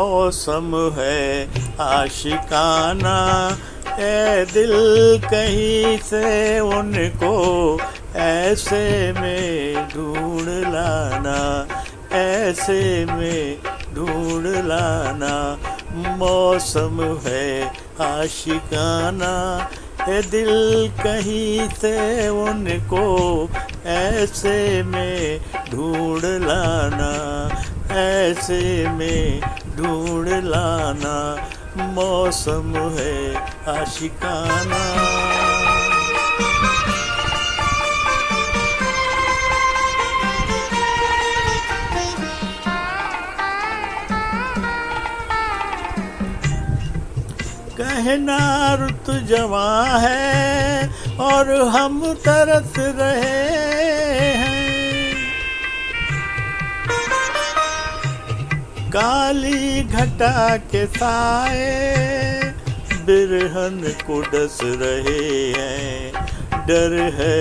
मौसम है आशिकाना, ए दिल कहीं से उनको ऐसे में ढूंढ लाना, ऐसे में ढूंढ लाना। मौसम है आशिकाना, ए दिल कहीं से उनको ऐसे में ढूंढ लाना, ऐसे में ढूंढ लाना। मौसम है आशिकाना। कहना रुत जवां है और हम तरस रहे हैं, काली घटा के साए बिरहन को डस रहे हैं। डर है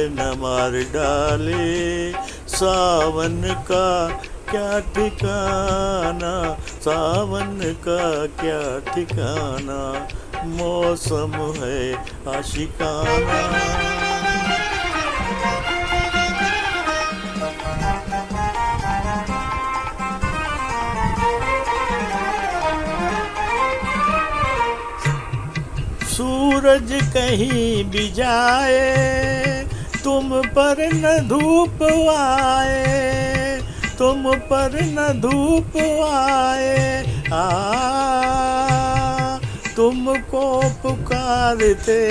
न मार डाले सावन का क्या ठिकाना, सावन का क्या ठिकाना। मौसम है आशिकाना। सूरज कहीं भी जाए तुम पर न धूप आए, तुम पर न धूप आए। तुमको पुकारते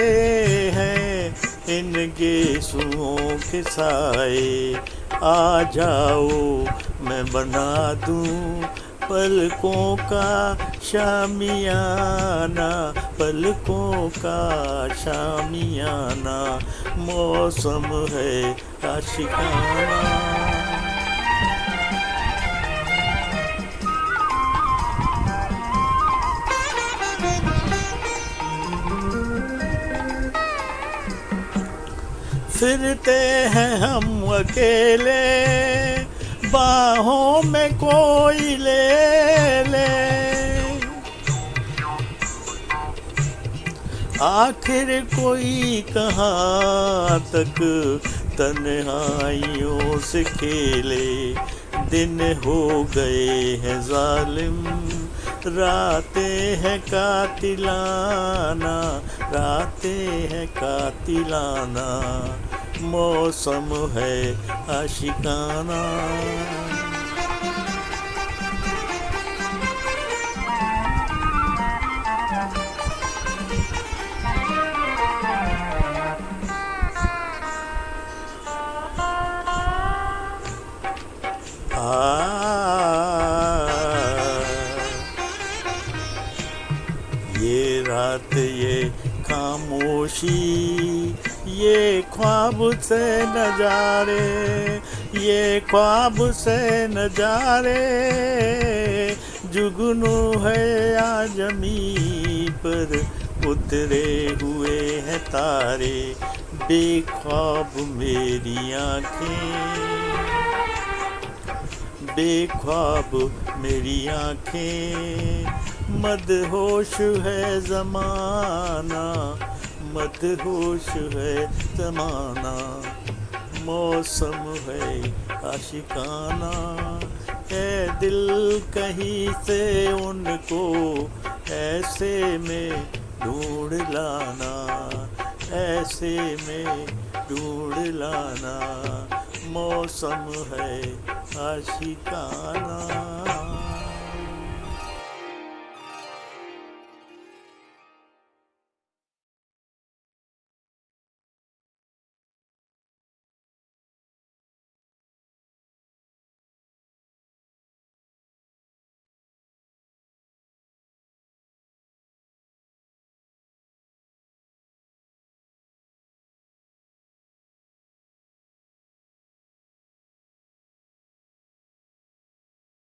हैं इन गेसुओं के साए। आ जाओ मैं बना दूं पलकों का शामियाना, पलकों का शामियाना। मौसम है आशिकाना। फिरते हैं हम अकेले बाहों में कोई ले ले, आखिर कोई कहाँ तक तन्हाइयों से खेले। दिन हो गए हैं जालिम रातें हैं कातिलाना, रातें हैं कातिलाना। मौसम है आशिकाना। ये रात ये खामोशी ये ख्वाब से नजारे, ये ख्वाब से नजारे। जुगनू है आज ज़मीं पर उतरे हुए हैं तारे। बेख्वाब मेरी आँखें, बेख्वाब मेरी आँखें। मदहोश है ज़माना, मदहोश है ज़माना। मौसम है आशिकाना, ए दिल कहीं से उनको ऐसे में ढूंढ लाना, ऐसे में ढूंढ लाना। मौसम है आशिकाना।